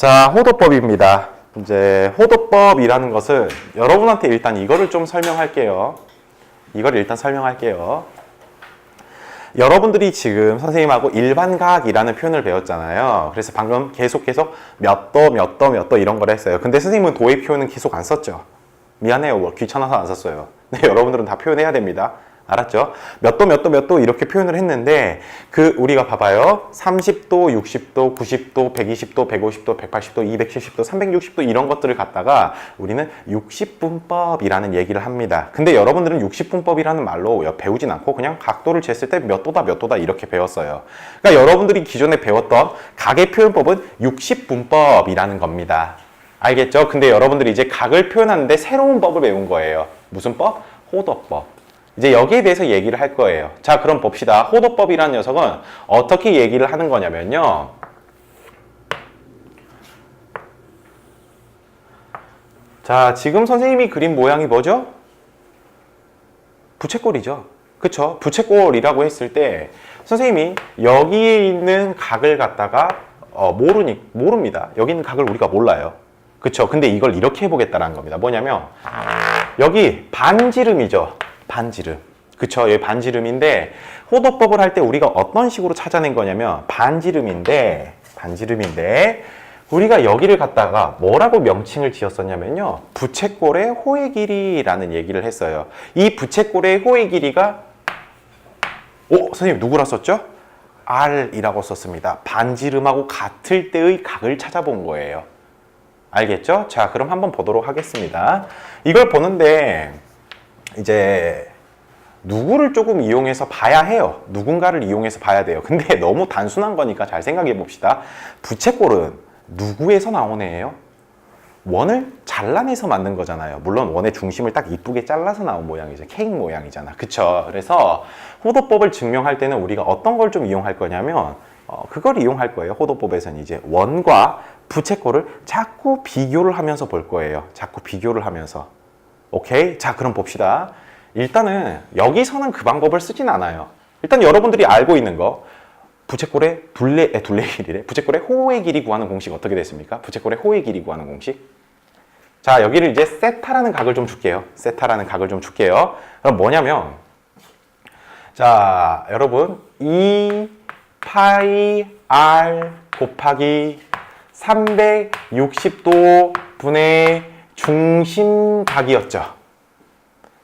자, 호도법입니다. 이제 호도법이라는 것을 여러분한테 일단 이거를 좀 설명할게요. 이걸 일단 설명할게요. 여러분들이 지금 선생님하고 일반각이라는 표현을 배웠잖아요. 그래서 방금 계속 몇 도 이런 걸 했어요. 근데 선생님은 도의 표현은 계속 안 썼죠. 미안해요. 뭐 귀찮아서 안 썼어요. 네, 여러분들은 다 표현해야 됩니다. 알았죠? 몇 도 이렇게 표현을 했는데 우리가 봐봐요. 30도, 60도, 90도, 120도, 150도, 180도, 270도, 360도 이런 것들을 갖다가 우리는 60분법이라는 얘기를 합니다. 근데 여러분들은 60분법이라는 말로 배우진 않고 그냥 각도를 쟀을 때 몇 도다 이렇게 배웠어요. 그러니까 여러분들이 기존에 배웠던 각의 표현법은 60분법이라는 겁니다. 알겠죠? 근데 여러분들이 이제 각을 표현하는데 새로운 법을 배운 거예요. 무슨 법? 호도법. 이제 여기에 대해서 얘기를 할 거예요. 자, 그럼 봅시다. 호도법이라는 녀석은 어떻게 얘기를 하는 거냐면요. 자, 지금 선생님이 그린 모양이 뭐죠? 부채꼴이죠. 그쵸? 부채꼴이라고 했을 때 선생님이 여기에 있는 각을 갖다가 모릅니다. 여기 있는 각을 우리가 몰라요. 그쵸? 근데 이걸 이렇게 해보겠다는 겁니다. 뭐냐면 여기 반지름이죠. 반지름. 그쵸? 여기 반지름인데 호도법을 할 때 우리가 어떤 식으로 찾아낸 거냐면 반지름인데 우리가 여기를 갖다가 뭐라고 명칭을 지었었냐면요. 부채꼴의 호의 길이라는 얘기를 했어요. 이 부채꼴의 호의 길이가 선생님 누구라 썼죠? R이라고 썼습니다. 반지름하고 같을 때의 각을 찾아본 거예요. 알겠죠? 자, 그럼 한번 보도록 하겠습니다. 이걸 보는데 이제 누구를 조금 이용해서 봐야 해요. 누군가를 이용해서 봐야 돼요. 근데 너무 단순한 거니까 잘 생각해 봅시다. 부채꼴은 누구에서 나온 애예요? 원을 잘라내서 만든 거잖아요. 물론 원의 중심을 딱 이쁘게 잘라서 나온 모양이죠. 케이크 모양이잖아. 그쵸? 그래서 호도법을 증명할 때는 우리가 어떤 걸 좀 이용할 거냐면 그걸 이용할 거예요. 호도법에서는 이제 원과 부채꼴을 자꾸 비교를 하면서 볼 거예요. 자꾸 비교를 하면서. 오케이? 자, 그럼 봅시다. 일단은 여기서는 그 방법을 쓰진 않아요. 일단 여러분들이 알고 있는 거 부채꼴의 둘레의 길이래. 부채꼴의 호의 길이 구하는 공식 어떻게 됐습니까? 부채꼴의 호의 길이 구하는 공식. 자, 여기를 이제 세타라는 각을 좀 줄게요. 세타라는 각을 좀 줄게요. 그럼 뭐냐면 자, 여러분 2 파이 r 곱하기 360도 분의 중심각이었죠.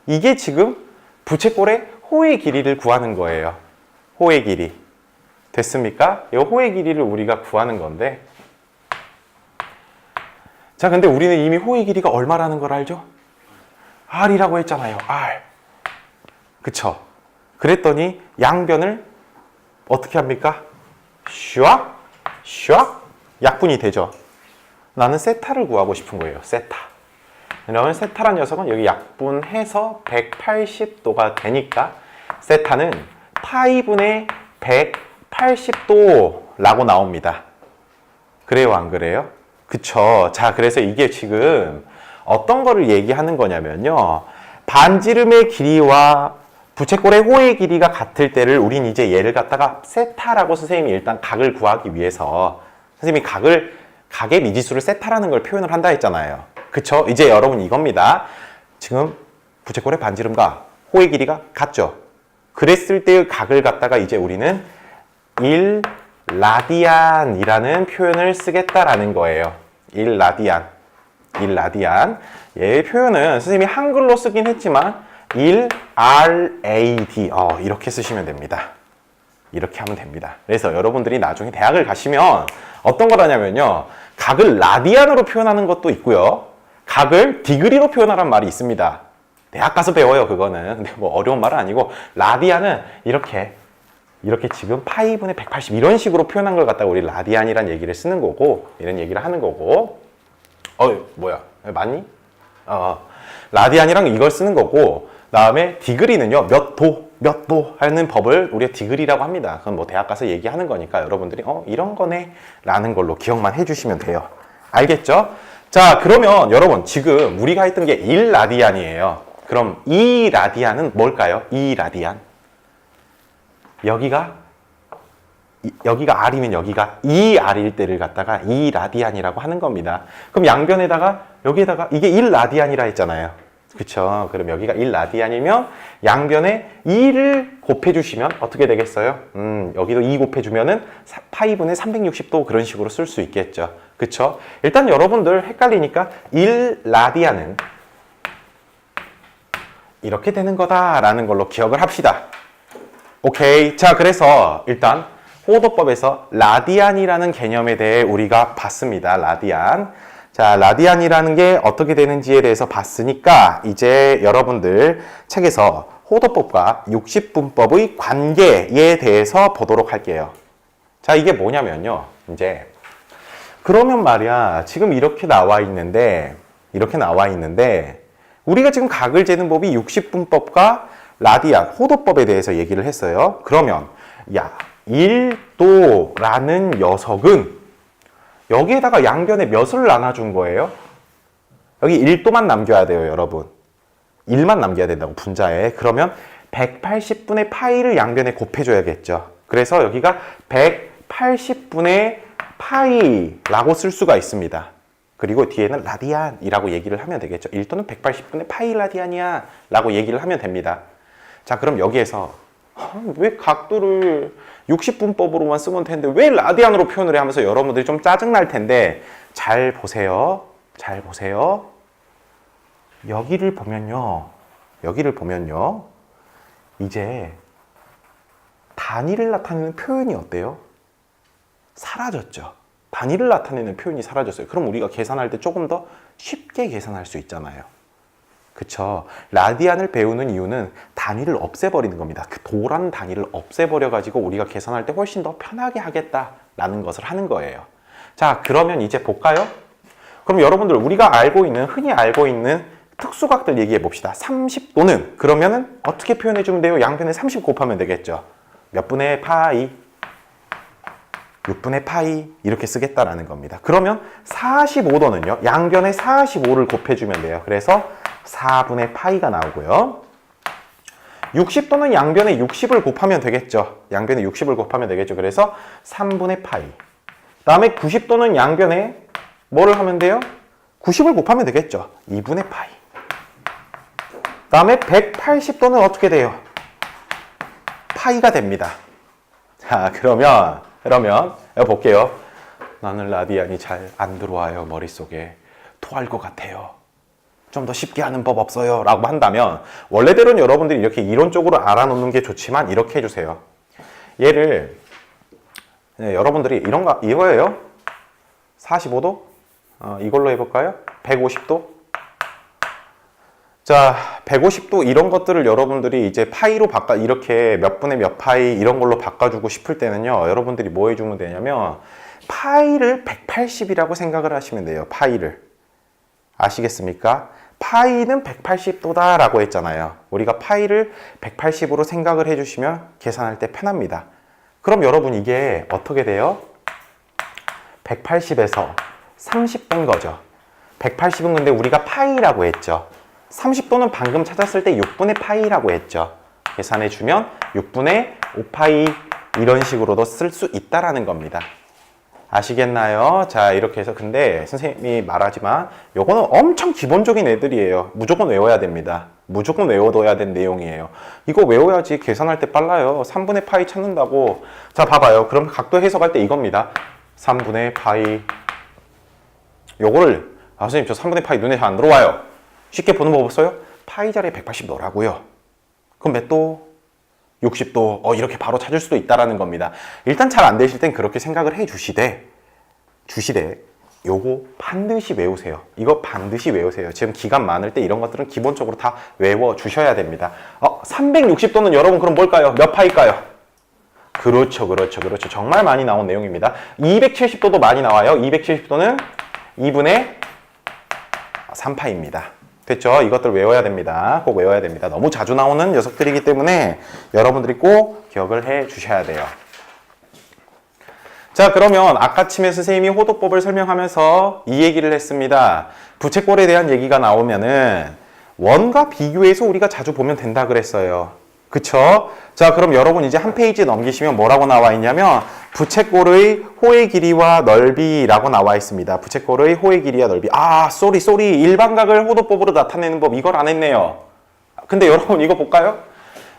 이게 지금 부채꼴의 호의 길이를 구하는 거예요. 호의 길이. 됐습니까? 이 호의 길이를 우리가 구하는 건데 자, 근데 우리는 이미 호의 길이가 얼마라는 걸 알죠? R이라고 했잖아요. R. 그쵸? 그랬더니 양변을 어떻게 합니까? 슈악? 약분이 되죠. 나는 세타를 구하고 싶은 거예요. 세타. 그러면 세타란 녀석은 여기 약분해서 180도가 되니까 세타는 파이분의 180도라고 나옵니다. 그래요, 안 그래요? 그쵸. 자, 그래서 이게 지금 어떤 거를 얘기하는 거냐면요. 반지름의 길이와 부채꼴의 호의 길이가 같을 때를 우린 이제 얘를 갖다가 세타라고 선생님이 일단 각을 구하기 위해서 선생님이 각의 미지수를 세타라는 걸 표현을 한다 했잖아요. 그쵸? 이제 여러분 이겁니다. 지금 부채꼴의 반지름과 호의 길이가 같죠? 그랬을 때의 각을 갖다가 이제 우리는 1라디안이라는 표현을 쓰겠다라는 거예요. 1라디안. 얘의 표현은 선생님이 한글로 쓰긴 했지만 1RAD 이렇게 쓰시면 됩니다. 이렇게 하면 됩니다. 그래서 여러분들이 나중에 대학을 가시면 어떤 걸 하냐면요. 각을 라디안으로 표현하는 것도 있고요. 각을 디그리로 표현하라는 말이 있습니다. 대학 가서 배워요, 그거는. 근데 뭐 어려운 말은 아니고 라디안은 이렇게 지금 파이분의 180 이런 식으로 표현한 걸 갖다가 우리 라디안이란 얘기를 쓰는 거고 이런 얘기를 하는 거고 뭐야 맞니? 라디안이랑 이걸 쓰는 거고 다음에 디그리는요 몇 도 하는 법을 우리가 디그리라고 합니다. 그건 뭐 대학 가서 얘기하는 거니까 여러분들이 이런 거네 라는 걸로 기억만 해주시면 돼요. 알겠죠? 자, 그러면 여러분 지금 우리가 했던 게 1라디안이에요. 그럼 2라디안은 뭘까요? 2라디안 여기가 여기가 R이면 여기가 2R일 때를 갖다가 2라디안이라고 하는 겁니다. 그럼 양변에다가 여기에다가 이게 1라디안이라 했잖아요. 그쵸? 그럼 여기가 1라디안이면 양변에 2를 곱해주시면 어떻게 되겠어요? 여기도 2 곱해주면은 파이분의 360도 그런 식으로 쓸 수 있겠죠. 그쵸? 일단 여러분들 헷갈리니까 1라디안은 이렇게 되는 거다라는 걸로 기억을 합시다. 오케이. 자, 그래서 일단 호도법에서 라디안이라는 개념에 대해 우리가 봤습니다. 라디안. 자, 라디안이라는 게 어떻게 되는지에 대해서 봤으니까 이제 여러분들 책에서 호도법과 60분법의 관계에 대해서 보도록 할게요. 자, 이게 뭐냐면요. 이제 그러면 말이야. 지금 이렇게 나와 있는데 우리가 지금 각을 재는 법이 60분법과 라디안, 호도법에 대해서 얘기를 했어요. 그러면 야, 1도라는 녀석은 여기에다가 양변에 몇을 나눠준 거예요? 여기 1도만 남겨야 돼요, 여러분. 1만 남겨야 된다고, 분자에. 그러면 180분의 파이를 양변에 곱해줘야겠죠. 그래서 여기가 180분의 파이라고 쓸 수가 있습니다. 그리고 뒤에는 라디안이라고 얘기를 하면 되겠죠. 1도는 180분의 파이 라디안이야 라고 얘기를 하면 됩니다. 자, 그럼 여기에서 왜 각도를 60분법으로만 쓰면 되는데 왜 라디안으로 표현을 해 하면서 여러분들이 좀 짜증날 텐데 잘 보세요. 잘 보세요. 여기를 보면요. 이제 단위를 나타내는 표현이 어때요? 사라졌죠. 단위를 나타내는 표현이 사라졌어요. 그럼 우리가 계산할 때 조금 더 쉽게 계산할 수 있잖아요. 그쵸? 라디안을 배우는 이유는 단위를 없애버리는 겁니다. 그 도라는 단위를 없애버려가지고 우리가 계산할 때 훨씬 더 편하게 하겠다라는 것을 하는 거예요. 자, 그러면 이제 볼까요? 그럼 여러분들 우리가 흔히 알고 있는 특수각들 얘기해 봅시다. 30도는 그러면은 어떻게 표현해 주면 돼요? 양변에 30 곱하면 되겠죠. 몇 분의 파이? 6분의 파이 이렇게 쓰겠다라는 겁니다. 그러면 45도는요. 양변에 45를 곱해주면 돼요. 그래서 4분의 파이가 나오고요. 60도는 양변에 60을 곱하면 되겠죠. 양변에 60을 곱하면 되겠죠. 그래서 3분의 파이. 다음에 90도는 양변에 뭐를 하면 돼요? 90을 곱하면 되겠죠. 2분의 파이. 다음에 180도는 어떻게 돼요? 파이가 됩니다. 자, 그러면 볼게요. 나는 라디안이 잘 안 들어와요. 머릿속에. 토할 것 같아요. 좀 더 쉽게 하는 법 없어요? 라고 한다면 원래대로는 여러분들이 이렇게 이론적으로 알아놓는 게 좋지만 이렇게 해주세요. 얘를 여러분들이 이거예요. 45도? 이걸로 해볼까요? 150도? 자, 150도 이런 것들을 여러분들이 이제 파이로 이렇게 몇 분의 몇 파이 이런 걸로 바꿔주고 싶을 때는요, 여러분들이 뭐 해주면 되냐면, 파이를 180이라고 생각을 하시면 돼요, 파이를. 아시겠습니까? 파이는 180도다 라고 했잖아요. 우리가 파이를 180으로 생각을 해주시면 계산할 때 편합니다. 그럼 여러분 이게 어떻게 돼요? 180에서 30 뺀 거죠. 180은 근데 우리가 파이라고 했죠. 30도는 방금 찾았을 때 6분의 파이라고 했죠. 계산해주면 6분의 5파이 이런 식으로도 쓸 수 있다라는 겁니다. 아시겠나요? 자, 이렇게 해서 근데 선생님이 말하지만 요거는 엄청 기본적인 애들이에요. 무조건 외워야 됩니다. 무조건 외워둬야 된 내용이에요. 이거 외워야지 계산할 때 빨라요. 3분의 파이 찾는다고. 자, 봐봐요. 그럼 각도 해석할 때 이겁니다. 3분의 파이. 요거를 선생님 저 3분의 파이 눈에 잘 안 들어와요. 쉽게 보는 법 없어요? 파이 자리에 180 넣으라고요. 그럼 몇 도? 60도. 이렇게 바로 찾을 수도 있다라는 겁니다. 일단 잘 안 되실 땐 그렇게 생각을 해 주시되 요거 반드시 외우세요. 이거 반드시 외우세요. 지금 기간 많을 때 이런 것들은 기본적으로 다 외워 주셔야 됩니다. 360도는 여러분 그럼 뭘까요? 몇 파일까요? 그렇죠. 정말 많이 나온 내용입니다. 270도도 많이 나와요. 270도는 2분의 3파입니다. 됐죠? 이것들 외워야 됩니다. 꼭 외워야 됩니다. 너무 자주 나오는 녀석들이기 때문에 여러분들이 꼭 기억을 해 주셔야 돼요. 자, 그러면 아까침에 선생님이 호도법을 설명하면서 이 얘기를 했습니다. 부채꼴에 대한 얘기가 나오면은 원과 비교해서 우리가 자주 보면 된다 그랬어요. 그쵸? 자, 그럼 여러분 이제 한 페이지 넘기시면 뭐라고 나와 있냐면 부채꼴의 호의 길이와 넓이라고 나와 있습니다. 부채꼴의 호의 길이와 넓이. 아, 쏘리. 일반각을 호도법으로 나타내는 법. 이걸 안 했네요. 근데 여러분 이거 볼까요?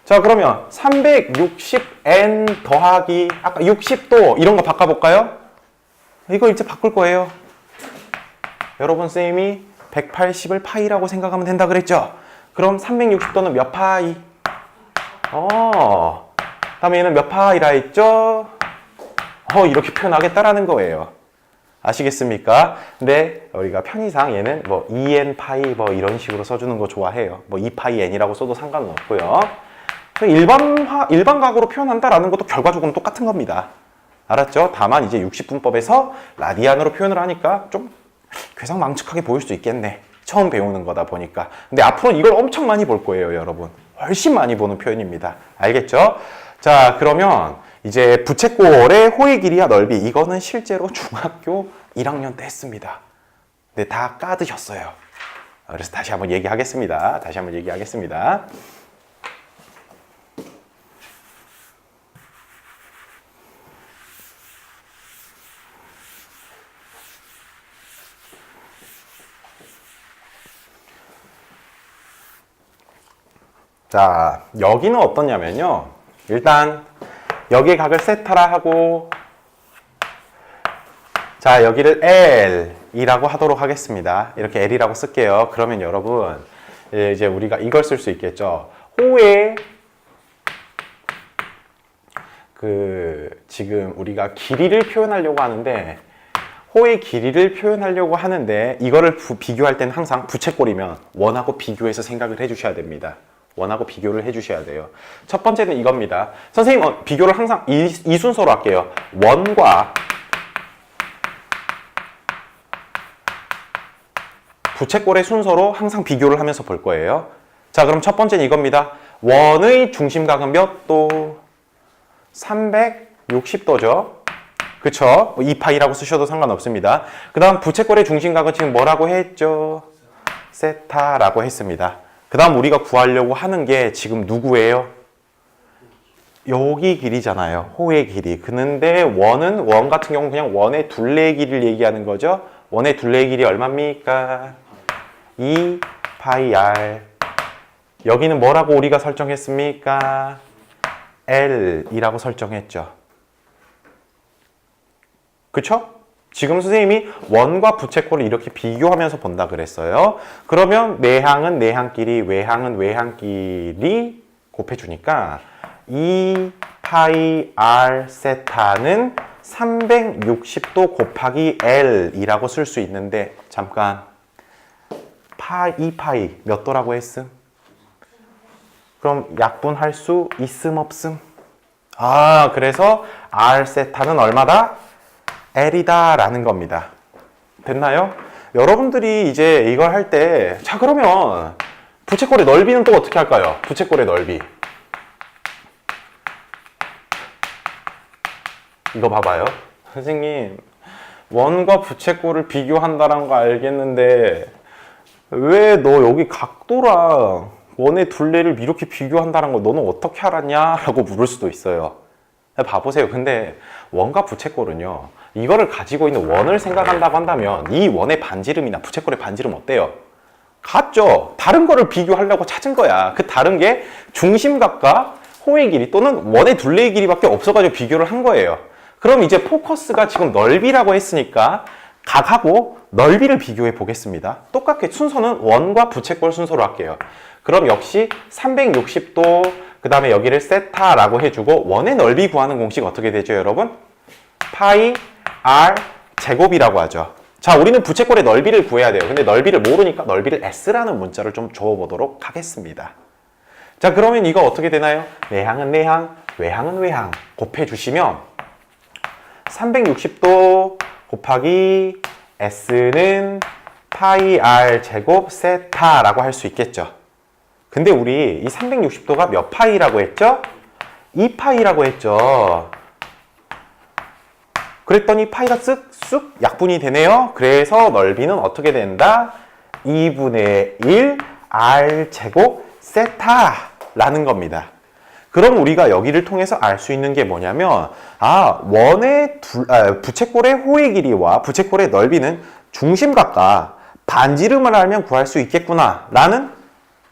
자, 그러면 360n 더하기 아까 60도 이런 거 바꿔볼까요? 이거 이제 바꿀 거예요. 여러분 쌤이 180을 파이라고 생각하면 된다 그랬죠? 그럼 360도는 몇 파이? 다음에 얘는 몇 파이라 했죠? 이렇게 표현하겠다라는 거예요. 아시겠습니까? 근데 우리가 편의상 얘는 뭐 2n 파이 뭐 이런 식으로 써주는 거 좋아해요. 뭐 2파이 n이라고 써도 상관은 없고요. 일반각으로 표현한다라는 것도 결과적으로는 똑같은 겁니다. 알았죠? 다만 이제 60분법에서 라디안으로 표현을 하니까 좀 괴상망측하게 보일 수 있겠네. 처음 배우는 거다 보니까. 근데 앞으로 이걸 엄청 많이 볼 거예요, 여러분. 훨씬 많이 보는 표현입니다. 알겠죠? 자, 그러면 이제 부채꼴의 호의 길이와 넓이, 이거는 실제로 중학교 1학년 때 했습니다. 근데 다 까드셨어요. 그래서 다시 한번 얘기하겠습니다. 자, 여기는 어떠냐면요. 일단 여기에 각을 세타라 하고, 자, 여기를 L이라고 하도록 하겠습니다. 이렇게 L이라고 쓸게요. 그러면 여러분 이제 우리가 이걸 쓸 수 있겠죠. 호의 지금 우리가 길이를 표현하려고 하는데, 호의 길이를 표현하려고 하는데 이거를 비교할 때는 항상 부채꼴이면 원하고 비교해서 생각을 해주셔야 됩니다. 원하고 비교를 해주셔야 돼요. 첫 번째는 이겁니다. 선생님, 비교를 항상 이 순서로 할게요. 원과 부채꼴의 순서로 항상 비교를 하면서 볼 거예요. 자, 그럼 첫 번째는 이겁니다. 원의 중심각은 몇 도? 360도죠. 그쵸? 2파이라고 쓰셔도 상관없습니다. 그 다음 부채꼴의 중심각은 지금 뭐라고 했죠? 세타라고 했습니다. 그 다음 우리가 구하려고 하는 게 지금 누구예요? 여기 길이잖아요. 호의 길이. 그런데 원 같은 경우는 그냥 원의 둘레의 길이를 얘기하는 거죠. 원의 둘레의 길이 얼마입니까? 2파이 r. 여기는 뭐라고 우리가 설정했습니까? L이라고 설정했죠. 그쵸? 지금 선생님이 원과 부채꼴을 이렇게 비교하면서 본다 그랬어요. 그러면 내항은 내항끼리, 외항은 외항끼리 곱해주니까 2파이 r 세타는 360도 곱하기 L이라고 쓸 수 있는데, 잠깐 2파이 몇 도라고 했음? 그럼 약분할 수 있음 없음? 그래서 r 세타는 얼마다? L이다 라는 겁니다. 됐나요? 여러분들이 이제 이걸 할 때, 자, 그러면 부채꼴의 넓이는 또 어떻게 할까요? 부채꼴의 넓이. 이거 봐봐요. 선생님, 원과 부채꼴을 비교한다는 거 알겠는데 왜 너 여기 각도랑 원의 둘레를 이렇게 비교한다는 거 너는 어떻게 알았냐? 라고 물을 수도 있어요. 봐보세요. 근데 원과 부채꼴은요, 이거를 가지고 있는 원을 생각한다고 한다면 이 원의 반지름이나 부채꼴의 반지름 어때요? 같죠? 다른 거를 비교하려고 찾은 거야. 그 다른 게 중심각과 호의 길이 또는 원의 둘레의 길이밖에 없어가지고 비교를 한 거예요. 그럼 이제 포커스가 지금 넓이라고 했으니까 각하고 넓이를 비교해 보겠습니다. 똑같게 순서는 원과 부채꼴 순서로 할게요. 그럼 역시 360도, 그 다음에 여기를 세타라고 해주고, 원의 넓이 구하는 공식 어떻게 되죠, 여러분? 파이 r 제곱이라고 하죠. 자, 우리는 부채꼴의 넓이를 구해야 돼요. 근데 넓이를 모르니까 넓이를 s라는 문자를 좀 줘보도록 하겠습니다. 자, 그러면 이거 어떻게 되나요? 내항은 내항, 외항은 외항 곱해주시면 360도 곱하기 s는 파이 r 제곱 세타라고 할 수 있겠죠. 근데 우리 이 360도가 몇 파이라고 했죠? 2파이라고 했죠. 그랬더니 파이가 쓱 약분이 되네요. 그래서 넓이는 어떻게 된다? 2분의 1 r 제곱 세타라는 겁니다. 그럼 우리가 여기를 통해서 알 수 있는 게 뭐냐면 부채꼴의 호의 길이와 부채꼴의 넓이는 중심각과 반지름을 알면 구할 수 있겠구나 라는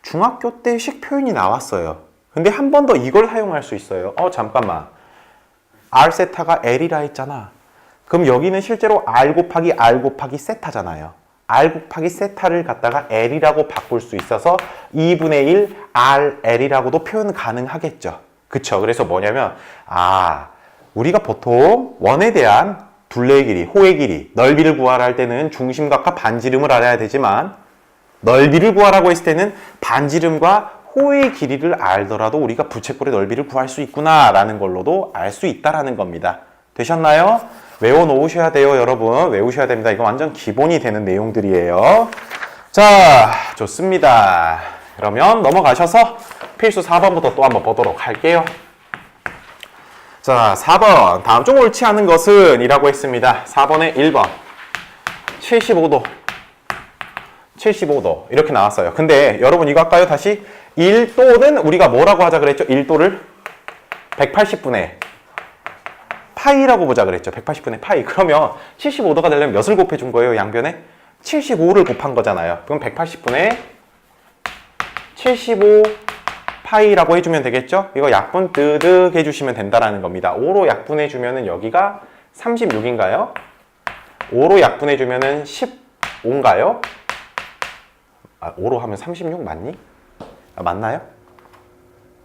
중학교 때식 표현이 나왔어요. 근데 한 번 더 이걸 사용할 수 있어요. 잠깐만. R 세타가 L이라 했잖아. 그럼 여기는 실제로 R 곱하기 R 곱하기 세타잖아요. R 곱하기 세타를 갖다가 L이라고 바꿀 수 있어서 2분의 1 RL이라고도 표현 가능하겠죠. 그쵸? 그래서 뭐냐면 우리가 보통 원에 대한 둘레의 길이, 호의 길이, 넓이를 구하라 할 때는 중심각과 반지름을 알아야 되지만 넓이를 구하라고 했을 때는 반지름과 호의 길이를 알더라도 우리가 부채꼴의 넓이를 구할 수 있구나 라는 걸로도 알 수 있다라는 겁니다. 되셨나요? 외워놓으셔야 돼요, 여러분. 외우셔야 됩니다. 이거 완전 기본이 되는 내용들이에요. 자, 좋습니다. 그러면 넘어가셔서 필수 4번부터 또 한번 보도록 할게요. 자, 4번. 다음 중 옳지 않은 것은 이라고 했습니다. 4번에 1번. 75도. 75도. 이렇게 나왔어요. 근데 여러분 이거 할까요? 다시 1도는 우리가 뭐라고 하자 그랬죠? 1도를 180분의 파이라고 보자 그랬죠. 180분의 파이. 그러면 75도가 되려면 몇을 곱해준 거예요? 양변에? 75를 곱한 거잖아요. 그럼 180분의 75 파이라고 해주면 되겠죠? 이거 약분 뜨득 해주시면 된다라는 겁니다. 5로 약분해주면은 여기가 36인가요? 5로 약분해주면은 15인가요? 5로 하면 36 맞니? 맞나요?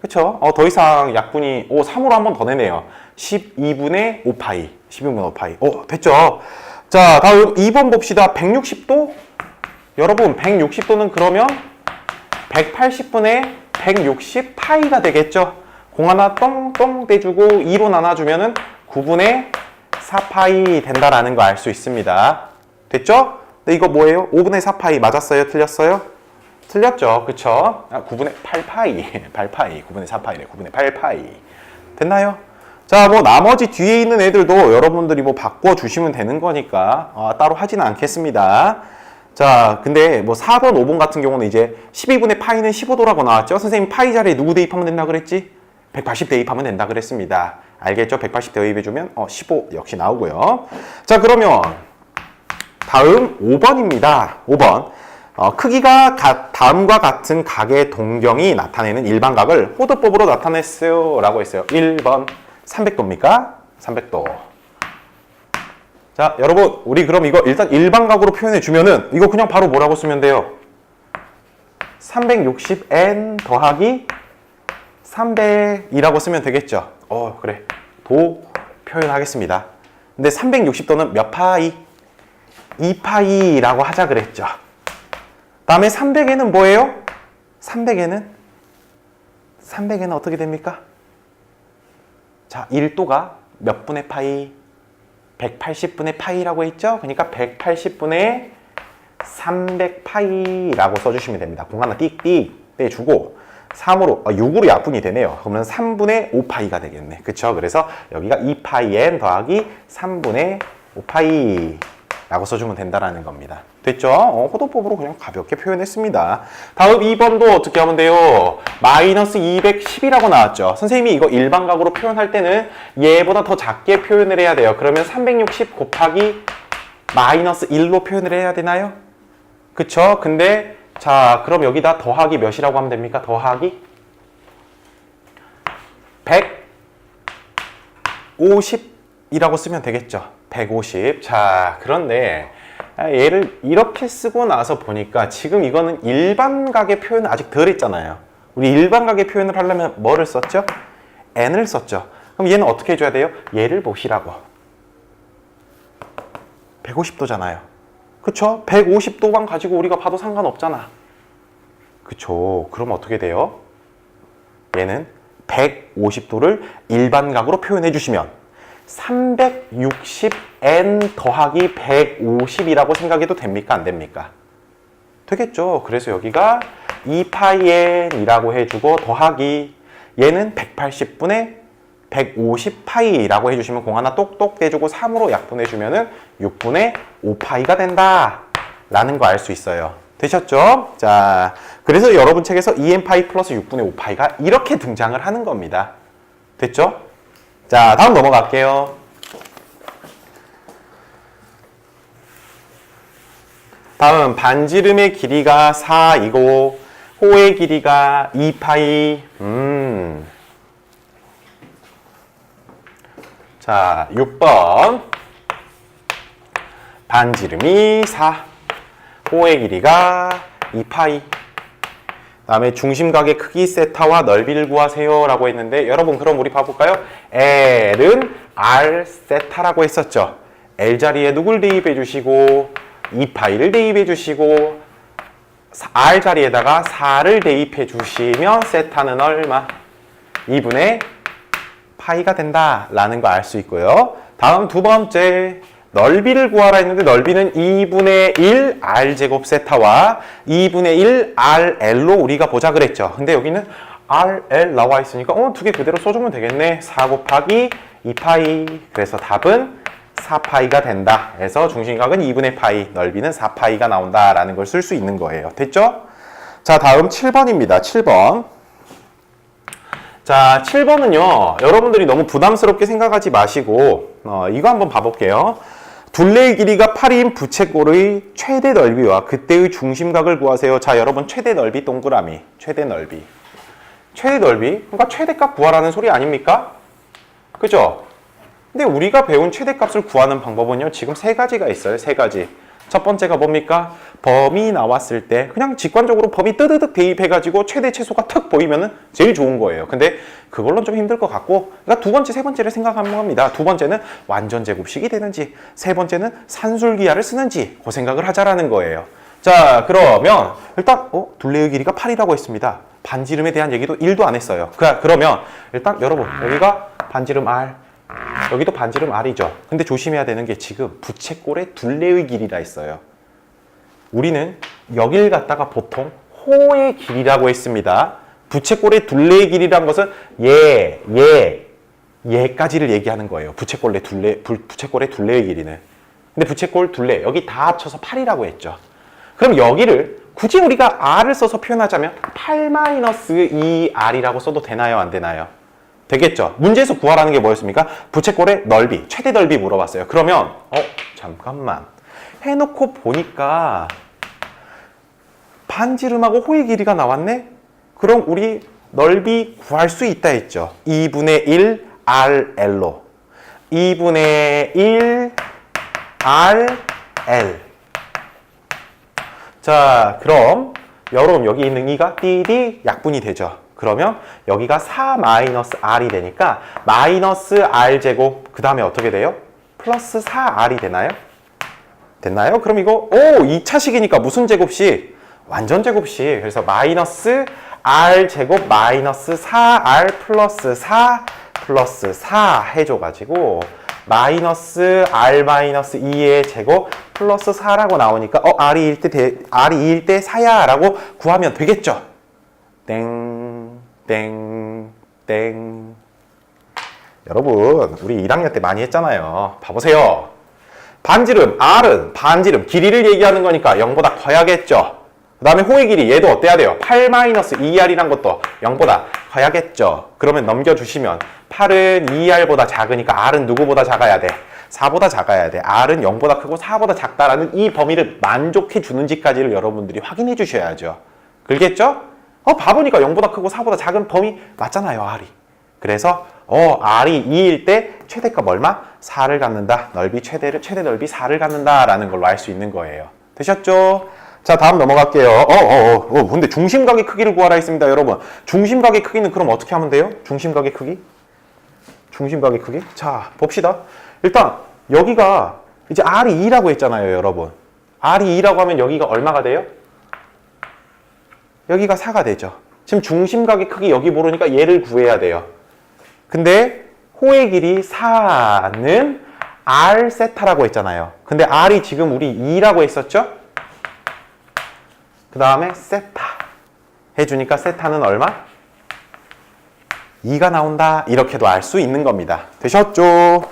그쵸? 더 이상 약분이 3으로 한 번 더 내네요. 12분의 5파이. 12분의 5파이. 됐죠? 자, 다음 2번 봅시다. 160도? 여러분, 160도는 그러면 180분의 160 파이가 되겠죠? 공 하나 똥똥 떼주고 2로 나눠주면은 9분의 4파이 된다라는 거 알 수 있습니다. 됐죠? 근데 이거 뭐예요? 5분의 4파이 맞았어요? 틀렸어요? 틀렸죠? 그쵸? 9분의 8파이. 8파이. 9분의 4파이래. 9분의 8파이. 됐나요? 자, 나머지 뒤에 있는 애들도 여러분들이 바꿔주시면 되는 거니까 따로 하지는 않겠습니다. 자, 근데 4번, 5번 같은 경우는 이제 12분의 파이는 15도라고 나왔죠? 선생님 파이 자리에 누구 대입하면 된다 그랬지? 180 대입하면 된다 그랬습니다. 알겠죠? 180 대입해주면 15 역시 나오고요. 자, 그러면 다음 5번입니다. 5번. 크기가 다음과 같은 각의 동경이 나타내는 일반각을 호도법으로 나타냈어요. 라고 했어요. 1번 300도입니까? 300도. 자, 여러분, 우리 그럼 이거 일단 일반각으로 표현해 주면은 이거 그냥 바로 뭐라고 쓰면 돼요? 360n 더하기 300이라고 쓰면 되겠죠? 그래. 도 표현하겠습니다. 근데 360도는 몇 파이? 2파이라고 하자 그랬죠. 다음에 300에는 뭐예요? 300에는 어떻게 됩니까? 자, 1도가 몇 분의 파이? 180분의 파이라고 했죠? 그러니까 180분의 300파이라고 써주시면 됩니다. 공 하나 띡띡 떼주고 3으로 6으로 약분이 되네요. 그러면 3분의 5파이가 되겠네. 그쵸? 그래서 여기가 2파이n 더하기 3분의 5파이 라고 써주면 된다라는 겁니다. 됐죠? 호도법으로 그냥 가볍게 표현했습니다. 다음 2번도 어떻게 하면 돼요? 마이너스 210이라고 나왔죠. 선생님이 이거 일반각으로 표현할 때는 얘보다 더 작게 표현을 해야 돼요. 그러면 360 곱하기 마이너스 1로 표현을 해야 되나요? 그쵸? 근데 자, 그럼 여기다 더하기 몇이라고 하면 됩니까? 더하기 150이라고 쓰면 되겠죠. 150. 자, 그런데 얘를 이렇게 쓰고 나서 보니까 지금 이거는 일반각의 표현 아직 덜 했잖아요. 우리 일반각의 표현을 하려면 뭐를 썼죠? n을 썼죠. 그럼 얘는 어떻게 해줘야 돼요? 얘를 보시라고. 150도잖아요. 그쵸? 150도만 가지고 우리가 봐도 상관없잖아. 그쵸? 그럼 어떻게 돼요? 얘는 150도를 일반각으로 표현해 주시면 360n 더하기 150이라고 생각해도 됩니까? 안 됩니까? 되겠죠. 그래서 여기가 2파이n이라고 해주고 더하기 얘는 180분의 150파이라고 해주시면 공 하나 똑똑 떼주고 3으로 약분해주면 6분의 5파이가 된다 라는 거 알 수 있어요. 되셨죠? 자, 그래서 여러분 책에서 2n파이 플러스 6분의 5파이가 이렇게 등장을 하는 겁니다. 됐죠? 자, 다음 넘어갈게요. 다음 반지름의 길이가 4이고 호의 길이가 2파이. 자, 6번. 반지름이 4, 호의 길이가 2파이. 다음에 중심각의 크기 세타와 넓이를 구하세요 라고 했는데, 여러분 그럼 우리 봐볼까요? L은 R 세타라고 했었죠. L 자리에 누굴 대입해 주시고 2파이를 대입해 주시고 R 자리에다가 4를 대입해 주시면 세타는 얼마? 2분의 파이가 된다 라는 거 알 수 있고요. 다음 두 번째, 넓이를 구하라 했는데 넓이는 2분의 1 R제곱 세타와 2분의 1 RL로 우리가 보자 그랬죠. 근데 여기는 RL 나와 있으니까 두 개 그대로 써주면 되겠네. 4 곱하기 2파이. 그래서 답은 4파이가 된다. 그래서 중심각은 2분의 파이, 넓이는 4파이가 나온다라는 걸 쓸 수 있는 거예요. 됐죠? 자, 다음 7번입니다. 7번. 자, 7번은요. 여러분들이 너무 부담스럽게 생각하지 마시고 이거 한번 봐볼게요. 둘레의 길이가 8인 부채꼴의 최대 넓이와 그때의 중심각을 구하세요. 자, 여러분 최대 넓이 동그라미. 최대 넓이. 최대 넓이? 그러니까 최대값 구하라는 소리 아닙니까? 그죠? 근데 우리가 배운 최대값을 구하는 방법은요. 지금 세 가지가 있어요. 세 가지. 첫 번째가 뭡니까? 범위 나왔을 때 그냥 직관적으로 범위 뜨드득 대입해가지고 최대 최소가 턱 보이면은 제일 좋은 거예요. 근데 그걸로는 좀 힘들 것 같고, 그러니까 두 번째, 세 번째를 생각하는 겁니다. 두 번째는 완전 제곱식이 되는지, 세 번째는 산술기하를 쓰는지 그 생각을 하자라는 거예요. 자, 그러면 일단 둘레의 길이가 8이라고 했습니다. 반지름에 대한 얘기도 1도 안 했어요. 그러면 일단 여러분 여기가 반지름 R, 여기도 반지름 R이죠. 근데 조심해야 되는 게 지금 부채꼴의 둘레의 길이라 했어요. 우리는 여길 갖다가 보통 호의 길이라고 했습니다. 부채꼴의 둘레의 길이란 것은 얘까지를 얘기하는 거예요. 부채꼴의 둘레의 길이는. 근데 부채꼴 둘레 여기 다 합쳐서 8이라고 했죠. 그럼 여기를 굳이 우리가 R을 써서 표현하자면 8-2R이라고 써도 되나요? 안 되나요? 되겠죠? 문제에서 구하라는 게 뭐였습니까? 부채꼴의 넓이, 최대 넓이 물어봤어요. 그러면 잠깐만 해놓고 보니까 반지름하고 호의 길이가 나왔네? 그럼 우리 넓이 구할 수 있다 했죠. 2분의 1 RL로 2분의 1 RL. 자, 그럼 여러분 여기 있는 2가 띠디 약분이 되죠. 그러면 여기가 4-R이 되니까 마이너스 R제곱, 그 다음에 어떻게 돼요? 플러스 4R이 되나요? 됐나요? 그럼 이거 2차식이니까 무슨 제곱식? 완전 제곱식. 그래서 마이너스 R제곱 마이너스 4R 플러스 4 플러스 4 해줘가지고 마이너스 R 마이너스 2의 제곱 플러스 4라고 나오니까 R이 2일 때 4야 라고 구하면 되겠죠? 땡, 땡. 여러분 우리 1학년 때 많이 했잖아요. 봐보세요. 반지름 R은 반지름 길이를 얘기하는 거니까 0보다 커야겠죠. 그 다음에 호의 길이 얘도 어때야 돼요? 8-2R이란 것도 0보다 커야겠죠. 그러면 넘겨주시면 8은 2R보다 작으니까 R은 누구보다 작아야 돼? 4보다 작아야 돼. R은 0보다 크고 4보다 작다라는 이 범위를 만족해 주는지까지를 여러분들이 확인해 주셔야죠. 그렇겠죠? 봐보니까 0보다 크고 4보다 작은 범위 맞잖아요, R이. 그래서 R이 2일 때 최대값 얼마? 4를 갖는다. 최대 넓이 4를 갖는다라는 걸로 알 수 있는 거예요. 되셨죠? 자, 다음 넘어갈게요. 근데 중심각의 크기를 구하라 했습니다, 여러분. 중심각의 크기는 그럼 어떻게 하면 돼요? 중심각의 크기? 자, 봅시다. 일단 여기가 이제 R이 2라고 했잖아요, 여러분. R이 2라고 하면 여기가 얼마가 돼요? 여기가 4가 되죠. 지금 중심각의 크기 여기 모르니까 얘를 구해야 돼요. 근데 호의 길이 4는 R 세타라고 했잖아요. 근데 R이 지금 우리 2라고 했었죠? 그 다음에 세타 해주니까 세타는 얼마? 2가 나온다. 이렇게도 알 수 있는 겁니다. 되셨죠?